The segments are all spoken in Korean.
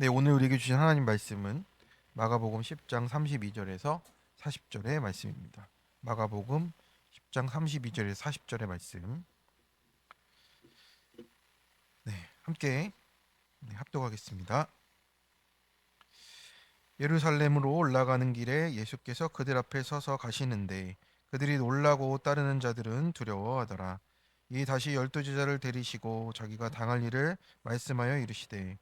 네, 오늘 우리에게 주신 하나님 말씀은 마가복음 10장 32절에서 40절의 말씀입니다. 마가복음 10장 32절에서 40절의 말씀. 네, 함께 합독하겠습니다. 예루살렘으로 올라가는 길에 예수께서 그들 앞에 서서 가시는데 그들이 놀라고 따르는 자들은 두려워하더라. 이 다시 12제자를 데리시고 자기가 당할 일을 말씀하여 이르시되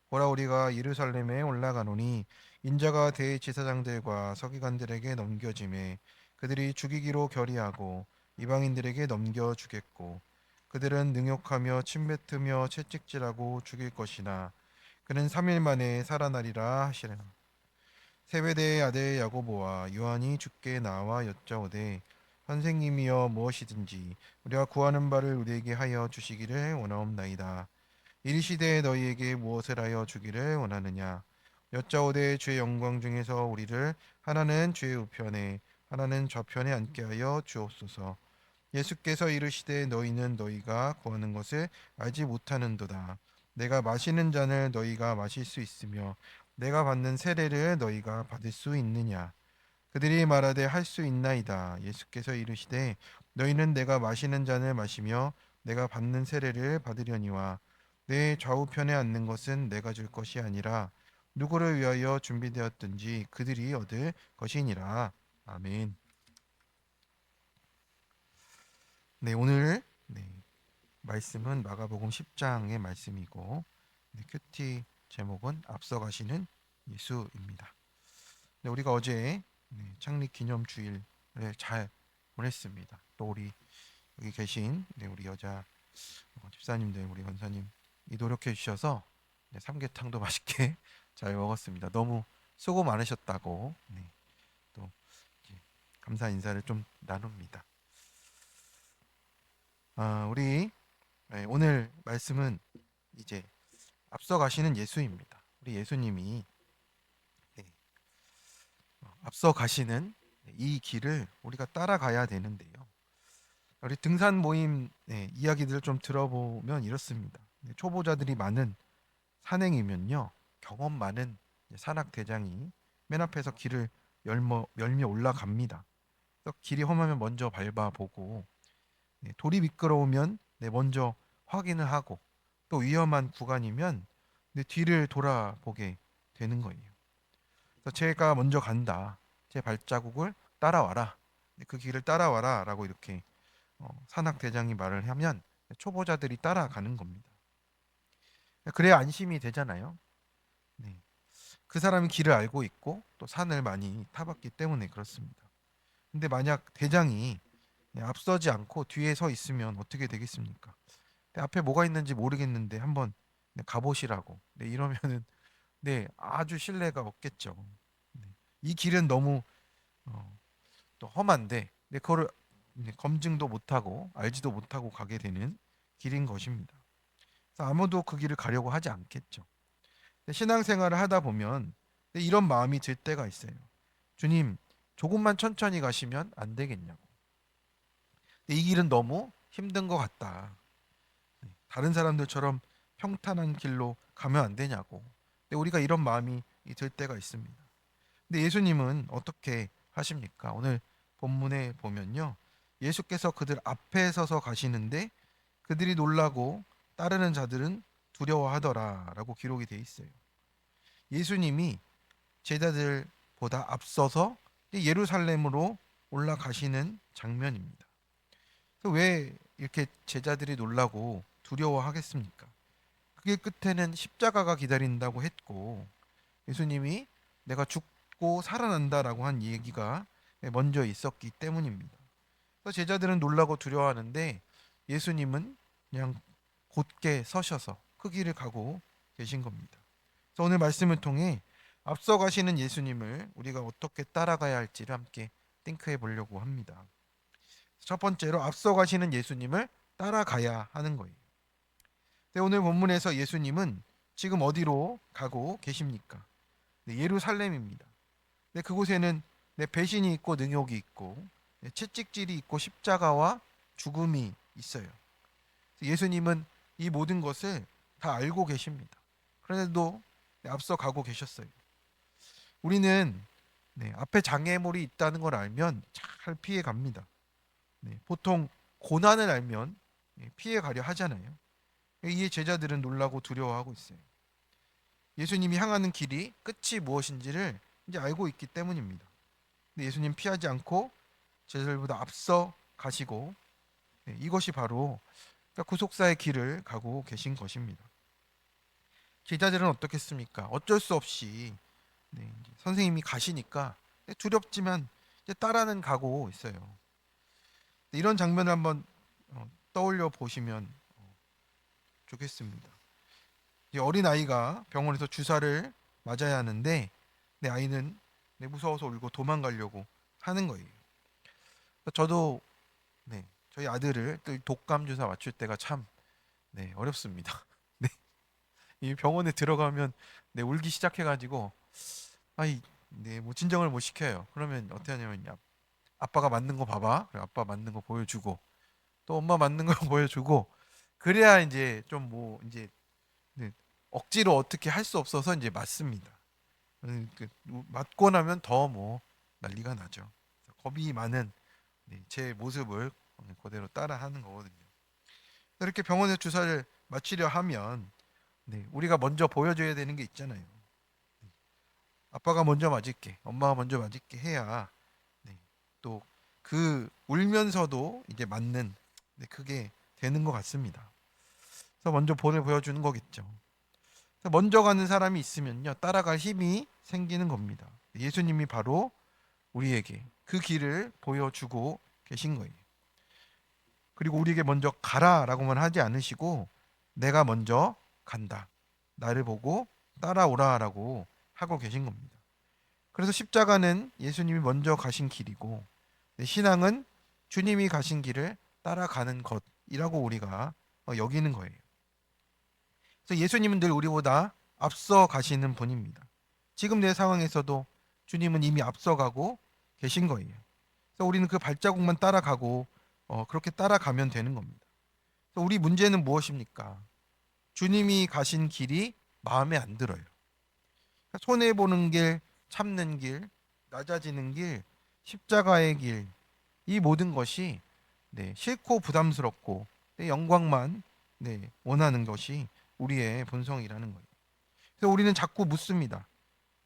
보라 우리가 예루살렘에 올라가노니 인자가 대제사장들과 서기관들에게 넘겨짐에 그들이 죽이기로 결의하고 이방인들에게 넘겨주겠고 그들은 능욕하며 침뱉으며 채찍질하고 죽일 것이나 그는 3일 만에 살아나리라 하시라. 세베대의 아들 야고보와 요한이 주께 나와 여짜오되 선생님이여 무엇이든지 우리가 구하는 바를 우리에게 하여 주시기를 원하옵나이다. 이 시대에 너희에게 무엇을 하여 주기를 원하느냐? 여짜오되 주의 영광 중에서 우리를 하나는 주의 우편에 하나는 좌편에 앉게 하여 주옵소서. 예수께서 이르시되 너희는 너희가 구하는 것을 알지 못하는도다. 내가 마시는 잔을 너희가 마실 수 있으며 내가 받는 세례를 너희가 받을 수 있느냐? 그들이 말하되 할 수 있나이다. 예수께서 이르시되 너희는 내가 마시는 잔을 마시며 내가 받는 세례를 받으려니와 내 좌우편에 앉는 것은 내가 줄 것이 아니라 누구를 위하여 준비되었든지 그들이 얻을 것이니라. 아멘. 네, 오늘 말씀은 마가복음 10장의 말씀이고 큐티 제목은 앞서가시는 예수입니다. 네, 우리가 어제 창립 기념 주일을 잘 보냈습니다. 또 우리 여기 계신 우리 여자 집사님들, 우리 원사님 이 노력해 주셔서 삼계탕도 맛있게 잘 먹었습니다. 너무 수고 많으셨다고 또 이제 감사 인사를 좀 나눕니다. 우리 오늘 말씀은 이제 앞서가시는 예수입니다. 우리 예수님이 앞서가시는 이 길을 우리가 따라가야 되는데요. 우리 등산 모임 이야기들을 좀 들어보면 이렇습니다. 초보자들이 많은 산행이면요, 경험 많은 산악 대장이 맨 앞에서 길을 열며 올라갑니다. 그래서 길이 험하면 먼저 밟아보고 돌이 미끄러우면 먼저 확인을 하고 또 위험한 구간이면 뒤를 돌아보게 되는 거예요. 그래서 제가 먼저 간다. 제 발자국을 따라와라. 그 길을 따라와라라고 이렇게 산악 대장이 말을 하면 초보자들이 따라가는 겁니다. 그래야 안심이 되잖아요. 네. 그 사람이 길을 알고 있고 또 산을 많이 타봤기 때문에 그렇습니다. 근데 만약 대장이 앞서지 않고 뒤에 서 있으면 어떻게 되겠습니까? 앞에 뭐가 있는지 모르겠는데 한번 가보시라고. 이러면은 아주 신뢰가 없겠죠. 이 길은 너무 또 험한데 그거를 검증도 못하고 알지도 못하고 가게 되는 길인 것입니다. 그래서 아무도 그 길을 가려고 하지 않겠죠. 신앙생활을 하다 보면 이런 마음이 들 때가 있어요. 주님, 조금만 천천히 가시면 안 되겠냐고. 이 길은 너무 힘든 것 같다. 다른 사람들처럼 평탄한 길로 가면 안 되냐고. 우리가 이런 마음이 들 때가 있습니다. 근데 예수님은 어떻게 하십니까? 오늘 본문에 보면요. 예수께서 그들 앞에 서서 가시는데 그들이 놀라고 따르는 자들은 두려워하더라라고 기록이 돼 있어요. 예수님이 제자들보다 앞서서 예루살렘으로 올라가시는 장면입니다. 왜 이렇게 제자들이 놀라고 두려워하겠습니까? 그게 끝에는 십자가가 기다린다고 했고 예수님이 내가 죽고 살아난다라고 한 얘기가 먼저 있었기 때문입니다. 그래서 제자들은 놀라고 두려워하는데 예수님은 그냥 곧게 서셔서 그 길을 가고 계신 겁니다. 그래서 오늘 말씀을 통해 앞서 가시는 예수님을 우리가 어떻게 따라가야 할지를 함께 띵크해 보려고 합니다. 첫 번째로 앞서 가시는 예수님을 따라가야 하는 거예요. 오늘 본문에서 예수님은 지금 어디로 가고 계십니까? 예루살렘입니다. 그곳에는 배신이 있고 능욕이 있고 채찍질이 있고 십자가와 죽음이 있어요. 예수님은 이 모든 것을 다 알고 계십니다. 그런데도 앞서 가고 계셨어요. 우리는 앞에 장애물이 있다는 걸 알면 잘 피해 갑니다. 보통 고난을 알면 피해 가려 하잖아요. 이에 제자들은 놀라고 두려워하고 있어요. 예수님이 향하는 길이 끝이 무엇인지를 이제 알고 있기 때문입니다. 근데 예수님 피하지 않고 제자들보다 앞서 가시고 이것이 바로 구속사의 길을 가고 계신 것입니다. 제자들은 어떻겠습니까? 어쩔 수 없이 이제 선생님이 가시니까 두렵지만 이제 따라는 가고 있어요. 이런 장면을 한번 떠올려 보시면 좋겠습니다. 어린 아이가 병원에서 주사를 맞아야 하는데 내 아이는 무서워서 울고 도망가려고 하는 거예요. 저도 저희 아들을 또 독감 주사 맞출 때가 참 어렵습니다. 이 병원에 들어가면 울기 시작해가지고 아이 뭐 진정을 못 시켜요. 그러면 어떻게 하냐면 아빠가 맞는 거 봐봐. 그래, 아빠 맞는 거 보여주고 또 엄마 맞는 거 보여주고 그래야 이제 좀 뭐 이제 억지로 어떻게 할 수 없어서 이제 맞습니다. 맞고 나면 더 뭐 난리가 나죠. 겁이 많은 제 모습을 그대로 따라하는 거거든요. 이렇게 병원에 주사를 맞추려 하면 우리가 먼저 보여줘야 되는 게 있잖아요. 아빠가 먼저 맞을게, 엄마가 먼저 맞을게 해야 또 그 울면서도 이제 맞는 그게 되는 것 같습니다. 그래서 먼저 본을 보여주는 거겠죠. 그래서 먼저 가는 사람이 있으면요 따라갈 힘이 생기는 겁니다. 예수님이 바로 우리에게 그 길을 보여주고 계신 거예요. 그리고 우리에게 먼저 가라라고만 하지 않으시고 내가 먼저 간다. 나를 보고 따라오라라고 하고 계신 겁니다. 그래서 십자가는 예수님이 먼저 가신 길이고 신앙은 주님이 가신 길을 따라가는 것이라고 우리가 여기는 거예요. 그래서 예수님은 늘 우리보다 앞서 가시는 분입니다. 지금 내 상황에서도 주님은 이미 앞서가고 계신 거예요. 그래서 우리는 그 발자국만 따라가고 그렇게 따라가면 되는 겁니다. 그래서 우리 문제는 무엇입니까? 주님이 가신 길이 마음에 안 들어요. 손해 보는 길, 참는 길, 낮아지는 길, 십자가의 길, 이 모든 것이 싫고 부담스럽고 영광만 원하는 것이 우리의 본성이라는 거예요. 그래서 우리는 자꾸 묻습니다.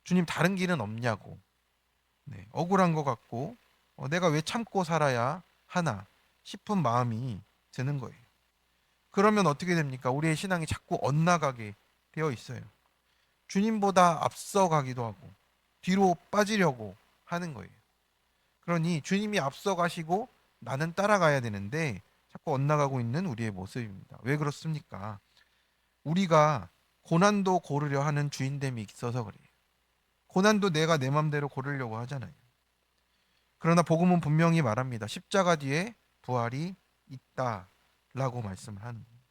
주님 다른 길은 없냐고. 억울한 것 같고 내가 왜 참고 살아야 하나 싶은 마음이 드는 거예요. 그러면 어떻게 됩니까? 우리의 신앙이 자꾸 엇나가게 되어 있어요. 주님보다 앞서가기도 하고 뒤로 빠지려고 하는 거예요. 그러니 주님이 앞서가시고 나는 따라가야 되는데 자꾸 엇나가고 있는 우리의 모습입니다. 왜 그렇습니까? 우리가 고난도 고르려 하는 주인됨이 있어서 그래요. 고난도 내가 내 맘대로 고르려고 하잖아요. 그러나 복음은 분명히 말합니다. 십자가 뒤에 부활이 있다라고 말씀을 하는 겁니다.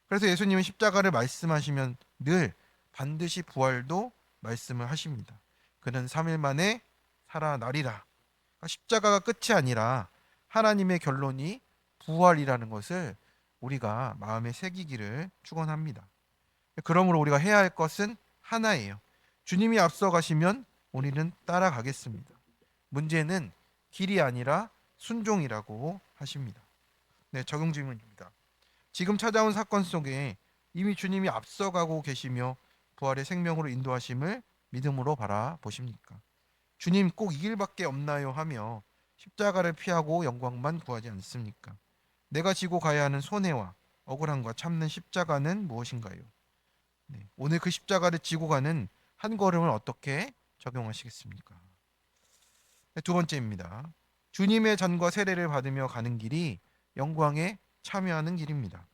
그래서 예수님은 십자가를 말씀하시면 늘 반드시 부활도 말씀을 하십니다. 그는 3일 만에 살아나리라. 그러니까 십자가가 끝이 아니라 하나님의 결론이 부활이라는 것을 우리가 마음에 새기기를 축원합니다. 그러므로 우리가 해야 할 것은 하나예요. 주님이 앞서 가시면 우리는 따라가겠습니다. 문제는 길이 아니라 순종이라고 하십니다. 적용 질문입니다. 지금 찾아온 사건 속에 이미 주님이 앞서가고 계시며 부활의 생명으로 인도하심을 믿음으로 바라보십니까? 주님 꼭 이 길밖에 없나요? 하며 십자가를 피하고 영광만 구하지 않습니까? 내가 지고 가야 하는 손해와 억울함과 참는 십자가는 무엇인가요? 오늘 그 십자가를 지고 가는 한 걸음을 어떻게 적용하시겠습니까? 두 번째입니다. 주님의 잔과 세례를 받으며 가는 길이 영광에 참여하는 길입니다.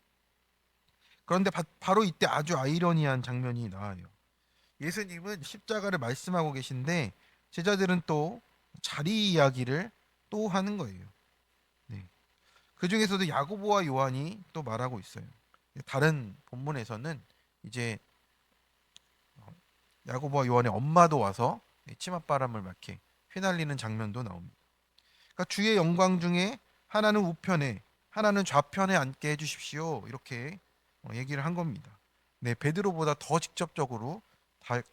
그런데 바로 이때 아주 아이러니한 장면이 나와요. 예수님은 십자가를 말씀하고 계신데 제자들은 또 자리 이야기를 또 하는 거예요. 그 중에서도 야고보와 요한이 또 말하고 있어요. 다른 본문에서는 이제 야고보와 요한의 엄마도 와서 치맛바람을 맞게 휘날리는 장면도 나옵니다. 그러니까 주의 영광 중에 하나는 우편에 하나는 좌편에 앉게 해주십시오. 이렇게 얘기를 한 겁니다. 베드로보다 더 직접적으로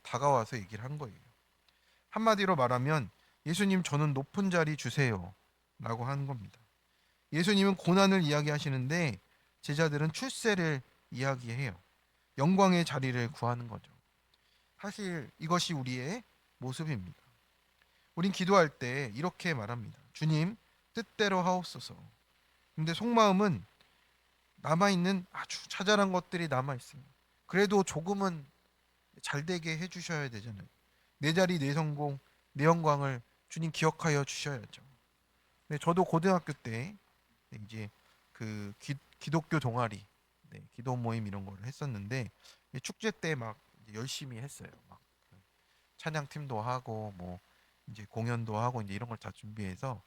다가와서 얘기를 한 거예요. 한마디로 말하면 예수님 저는 높은 자리 주세요 라고 하는 겁니다. 예수님은 고난을 이야기하시는데 제자들은 출세를 이야기해요. 영광의 자리를 구하는 거죠. 사실 이것이 우리의 모습입니다. 우린 기도할 때 이렇게 말합니다. 주님 뜻대로 하옵소서. 근데 속마음은 남아있는 아주 자잘한 것들이 남아있어요. 그래도 조금은 잘 되게 해주셔야 되잖아요. 내 자리, 내 성공, 내 영광을 주님 기억하여 주셔야죠. 네, 저도 고등학교 때 이제 그 기독교 동아리, 기도 모임 이런 거를 했었는데 축제 때 막 열심히 했어요. 막 찬양팀도 하고 뭐 이제 공연도 하고 이제 이런 걸 다 준비해서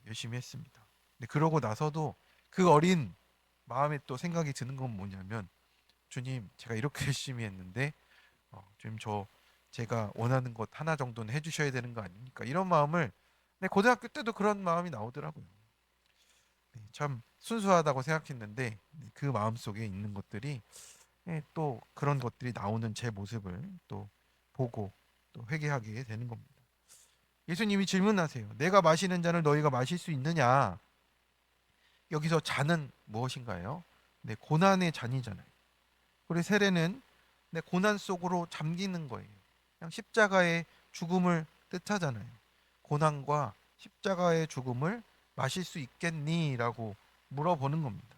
열심히 했습니다. 근데 그러고 나서도 그 어린 마음에 또 생각이 드는 건 뭐냐면 주님 제가 이렇게 열심히 했는데 주님 제가 원하는 것 하나 정도는 해주셔야 되는 거 아닙니까? 이런 마음을 고등학교 때도 그런 마음이 나오더라고요. 참 순수하다고 생각했는데 그 마음 속에 있는 것들이 또 그런 것들이 나오는 제 모습을 또 보고 또 회개하게 되는 겁니다. 예수님이 질문하세요. 내가 마시는 잔을 너희가 마실 수 있느냐? 여기서 잔은 무엇인가요? 고난의 잔이잖아요. 우리 세례는 고난 속으로 잠기는 거예요. 그냥 십자가의 죽음을 뜻하잖아요. 고난과 십자가의 죽음을 마실 수 있겠니? 라고 물어보는 겁니다.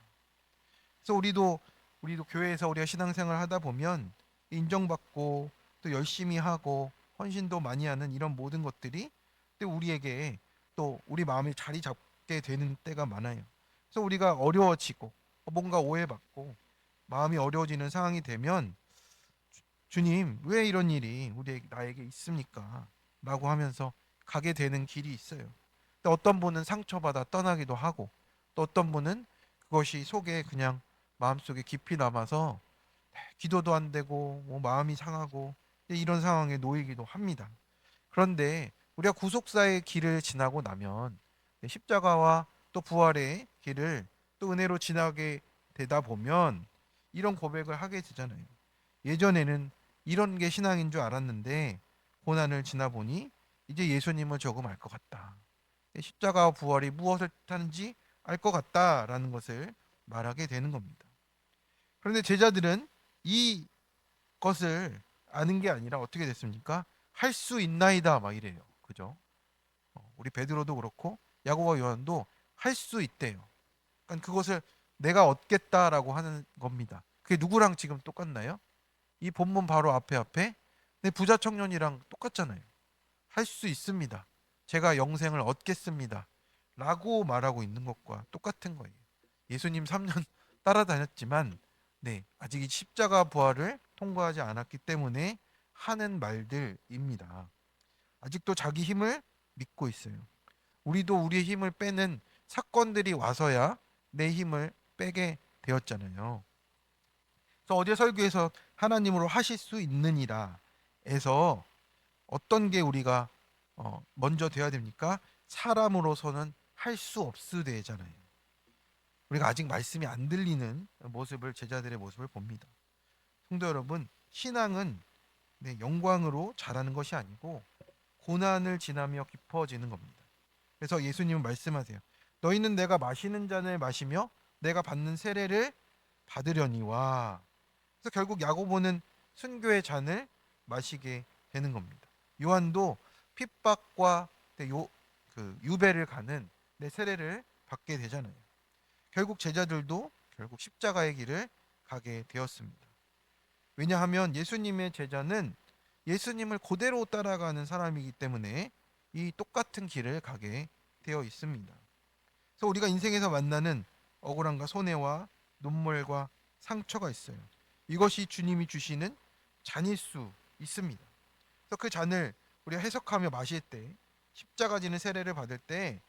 그래서 우리도 교회에서 우리가 신앙생활 하다 보면 인정받고 또 열심히 하고 헌신도 많이 하는 이런 모든 것들이 또 우리에게 또 우리 마음에 자리 잡게 되는 때가 많아요. 그래서 우리가 어려워지고 뭔가 오해받고 마음이 어려워지는 상황이 되면 주님 왜 이런 일이 나에게 있습니까? 라고 하면서 가게 되는 길이 있어요. 또 어떤 분은 상처받아 떠나기도 하고 또 어떤 분은 그것이 속에 그냥 마음속에 깊이 남아서 기도도 안 되고 뭐 마음이 상하고 이런 상황에 놓이기도 합니다. 그런데 우리가 구속사의 길을 지나고 나면 십자가와 또 부활의 길을 또 은혜로 지나게 되다 보면 이런 고백을 하게 되잖아요. 예전에는 이런 게 신앙인 줄 알았는데 고난을 지나 보니 이제 예수님을 조금 알 것 같다. 십자가와 부활이 무엇을 뜻하는지 알 것 같다라는 것을 말하게 되는 겁니다. 그런데 제자들은 이것을 아는 게 아니라 어떻게 됐습니까? 할 수 있나이다 막 이래요. 그죠? 우리 베드로도 그렇고 야고보와 요한도 할 수 있대요. 그러니까 그것을 내가 얻겠다라고 하는 겁니다. 그게 누구랑 지금 똑같나요? 이 본문 바로 앞에 부자 청년이랑 똑같잖아요. 할 수 있습니다. 제가 영생을 얻겠습니다. 라고 말하고 있는 것과 똑같은 거예요. 예수님 3년 따라다녔지만 아직 이 십자가 부활을 통과하지 않았기 때문에 하는 말들입니다. 아직도 자기 힘을 믿고 있어요. 우리도 우리의 힘을 빼는 사건들이 와서야 내 힘을 빼게 되었잖아요. 그래서 어제 설교에서 하나님으로 하실 수 있느니라에서 어떤 게 우리가 먼저 돼야 됩니까? 사람으로서는 할 수 없으되잖아요. 우리가 아직 말씀이 안 들리는 모습을 제자들의 모습을 봅니다. 성도 여러분, 신앙은 영광으로 자라는 것이 아니고 고난을 지나며 깊어지는 겁니다. 그래서 예수님은 말씀하세요. 너희는 내가 마시는 잔을 마시며 내가 받는 세례를 받으려니와. 그래서 결국 야고보는 순교의 잔을 마시게 되는 겁니다. 요한도 핍박과 유배를 가는 세례를 받게 되잖아요. 결국 제자들도 결국 십자가의 길을 가게 되었습니다. 왜냐하면 예수님의 제자는 예수님을 그대로 따라가는 사람이기 때문에 이 똑같은 길을 가게 되어 있습니다. 그래서 우리가 인생에서 만나는 억울함과 손해와 눈물과 상처가 있어요. 이것이 주님이 주시는 잔일 수 있습니다. 그래서 그 잔을 우리가 해석하며 마실 때 십자가 지는 세례를 받을 때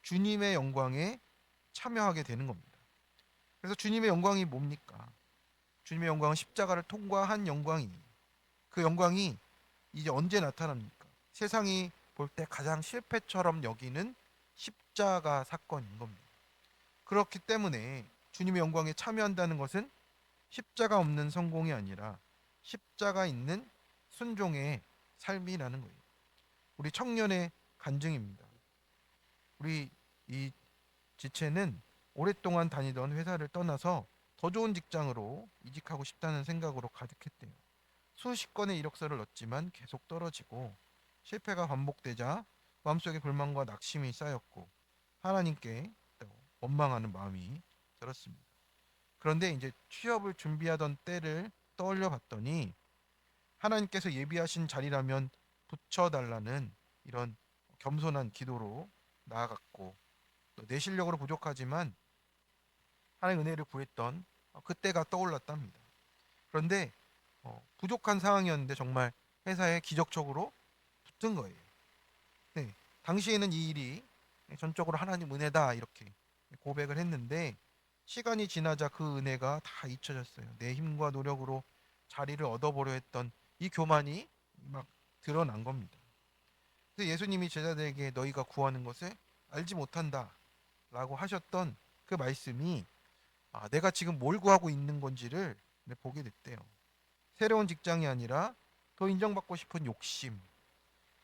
주님의 영광에 참여하게 되는 겁니다. 그래서 주님의 영광이 뭡니까? 주님의 영광은 십자가를 통과한 영광이 그 영광이 이제 언제 나타납니까? 세상이 볼 때 가장 실패처럼 여기는 십자가 사건인 겁니다. 그렇기 때문에 주님의 영광에 참여한다는 것은 십자가 없는 성공이 아니라 십자가 있는 순종의 삶이라는 거예요. 우리 청년의 간증입니다. 우리 이 지체는 오랫동안 다니던 회사를 떠나서 더 좋은 직장으로 이직하고 싶다는 생각으로 가득했대요. 수십 건의 이력서를 넣었지만 계속 떨어지고 실패가 반복되자 마음속에 불만과 낙심이 쌓였고 하나님께 또 원망하는 마음이 들었습니다. 그런데 이제 취업을 준비하던 때를 떠올려 봤더니 하나님께서 예비하신 자리라면 붙여달라는 이런 겸손한 기도로 나아갔고 또 내 실력으로 부족하지만 하나님의 은혜를 구했던 그때가 떠올랐답니다. 그런데 부족한 상황이었는데 정말 회사에 기적적으로 붙은 거예요. 네, 당시에는 이 일이 전적으로 하나님 은혜다 이렇게 고백을 했는데 시간이 지나자 그 은혜가 다 잊혀졌어요. 내 힘과 노력으로 자리를 얻어보려 했던 이 교만이 막 드러난 겁니다. 그래서 예수님이 제자들에게 너희가 구하는 것을 알지 못한다라고 하셨던 그 말씀이 내가 지금 뭘 구하고 있는 건지를 보게 됐대요. 새로운 직장이 아니라 더 인정받고 싶은 욕심,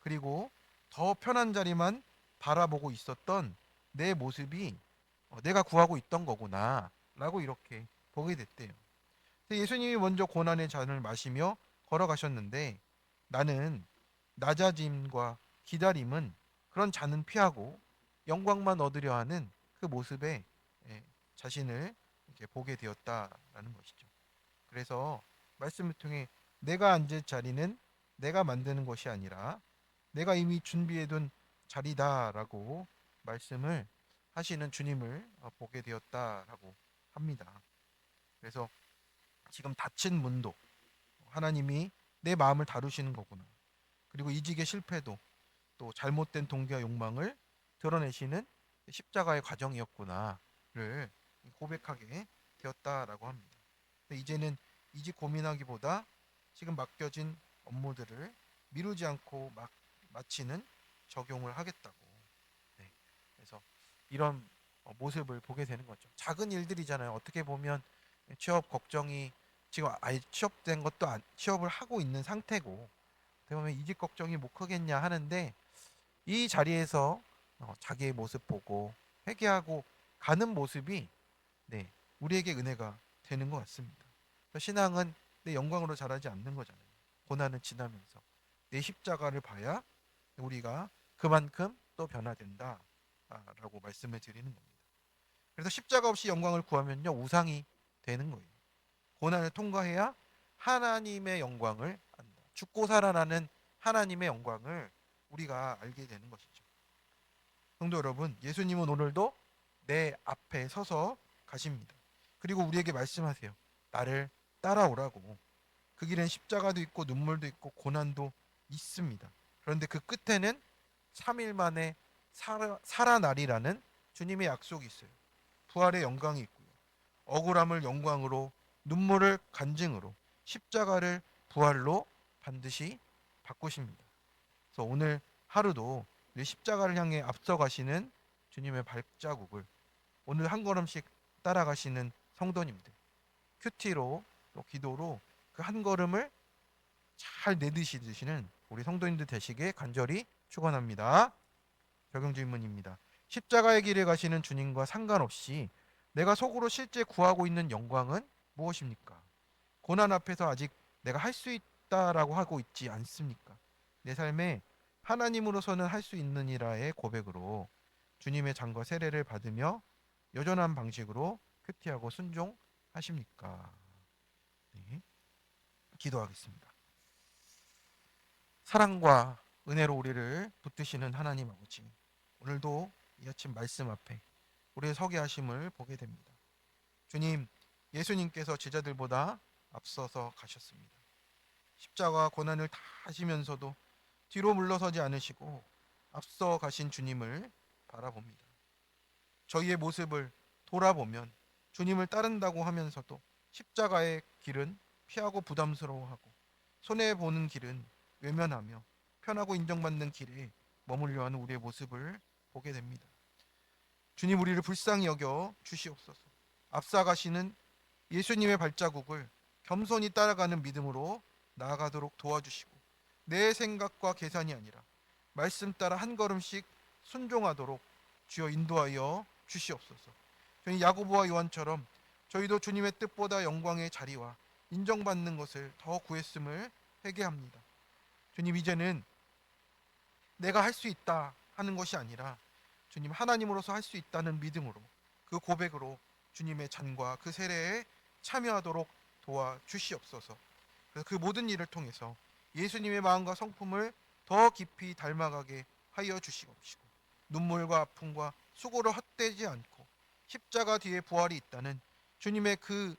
그리고 더 편한 자리만 바라보고 있었던 내 모습이 내가 구하고 있던 거구나라고 이렇게 보게 됐대요. 예수님이 먼저 고난의 잔을 마시며 걸어가셨는데 나는 낮아짐과 기다림은 그런 잔은 피하고 영광만 얻으려 하는 그 모습에 자신을 이렇게 보게 되었다라는 것이죠. 그래서 말씀을 통해 내가 앉을 자리는 내가 만드는 것이 아니라 내가 이미 준비해둔 자리다라고 말씀을 하시는 주님을 보게 되었다라고 합니다. 그래서 지금 닫힌 문도 하나님이 내 마음을 다루시는 거구나. 그리고 이직의 실패도 또 잘못된 동기와 욕망을 드러내시는 십자가의 과정이었구나를 고백하게 되었다라고 합니다. 이제는 이직 고민하기보다 지금 맡겨진 업무들을 미루지 않고 막 마치는 적용을 하겠다고. 네. 그래서 이런 모습을 보게 되는 거죠. 작은 일들이잖아요. 어떻게 보면 취업 걱정이 지금 아예 취업된 것도 취업을 하고 있는 상태고 어떻게 보면 이직 걱정이 뭐 크겠냐 하는데 이 자리에서 자기의 모습 보고 회개하고 가는 모습이 네, 우리에게 은혜가 되는 것 같습니다. 신앙은 내 영광으로 자라지 않는 거잖아요. 고난은 지나면서 내 십자가를 봐야 우리가 그만큼 또 변화된다라고 말씀을 드리는 겁니다. 그래서 십자가 없이 영광을 구하면요 우상이 되는 거예요. 고난을 통과해야 하나님의 영광을 안다. 죽고 살아나는 하나님의 영광을 우리가 알게 되는 것이죠. 성도 여러분, 예수님은 오늘도 내 앞에 서서 가십니다. 그리고 우리에게 말씀하세요. 나를 따라오라고. 그 길엔 십자가도 있고 눈물도 있고 고난도 있습니다. 그런데 그 끝에는 3일 만에 살아나리라는 주님의 약속이 있어요. 부활의 영광이 있고요. 억울함을 영광으로, 눈물을 간증으로, 십자가를 부활로 반드시 바꾸십니다. 그래서 오늘 하루도 이 십자가를 향해 앞서가시는 주님의 발자국을 오늘 한 걸음씩 따라가시는 성도님들, 큐티로 또 기도로 그 한 걸음을 잘 내드시는 우리 성도님들 되시길 간절히 축원합니다. 적용 질문입니다. 십자가의 길을 가시는 주님과 상관없이 내가 속으로 실제 구하고 있는 영광은 무엇입니까? 고난 앞에서 아직 내가 할 수 있다라고 하고 있지 않습니까? 내 삶에 하나님으로서는 할 수 있느니라의 고백으로 주님의 장과 세례를 받으며 여전한 방식으로 큐티하고 순종하십니까? 네, 기도하겠습니다. 사랑과 은혜로 우리를 붙드시는 하나님 아버지, 오늘도 이 아침 말씀 앞에 우리의 서게 하심을 보게 됩니다. 주님, 예수님께서 제자들보다 앞서서 가셨습니다. 십자가 고난을 다 하시면서도 뒤로 물러서지 않으시고 앞서 가신 주님을 바라봅니다. 저희의 모습을 돌아보면 주님을 따른다고 하면서도 십자가의 길은 피하고 부담스러워하고 손해보는 길은 외면하며 편하고 인정받는 길에 머물려 하는 우리의 모습을 보게 됩니다. 주님, 우리를 불쌍히 여겨 주시옵소서. 앞서가시는 예수님의 발자국을 겸손히 따라가는 믿음으로 나아가도록 도와주시고 내 생각과 계산이 아니라 말씀 따라 한 걸음씩 순종하도록 주여 인도하여 주시옵소서. 저희 야고보와 요한처럼 저희도 주님의 뜻보다 영광의 자리와 인정받는 것을 더 구했음을 회개합니다. 주님, 이제는 내가 할 수 있다 하는 것이 아니라 주님 하나님으로서 할 수 있다는 믿음으로, 그 고백으로 주님의 잔과 그 세례에 참여하도록 도와 주시옵소서. 그래서 그 모든 일을 통해서 예수님의 마음과 성품을 더 깊이 닮아가게 하여 주시옵시고, 눈물과 아픔과 수고를 헛되지 않고 십자가 뒤에 부활이 있다는 주님의 그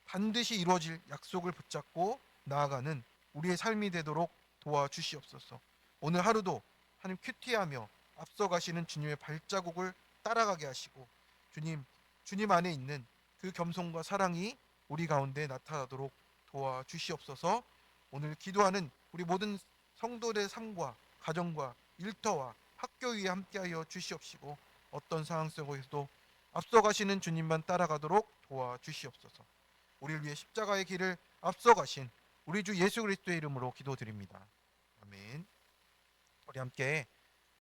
반드시 이루어질 약속을 붙잡고 나아가는 우리의 삶이 되도록 도와주시옵소서. 오늘 하루도 하나님 큐티하며 앞서가시는 주님의 발자국을 따라가게 하시고, 주님 안에 있는 그 겸손과 사랑이 우리 가운데 나타나도록 도와주시옵소서. 오늘 기도하는 우리 모든 성도들의 삶과 가정과 일터와 학교 위에 함께하여 주시옵시고, 어떤 상황 속에서도 앞서가시는 주님만 따라가도록 도와주시옵소서. 우리를 위해 십자가의 길을 앞서가신 우리 주 예수 그리스도의 이름으로 기도드립니다. 아멘. 우리 함께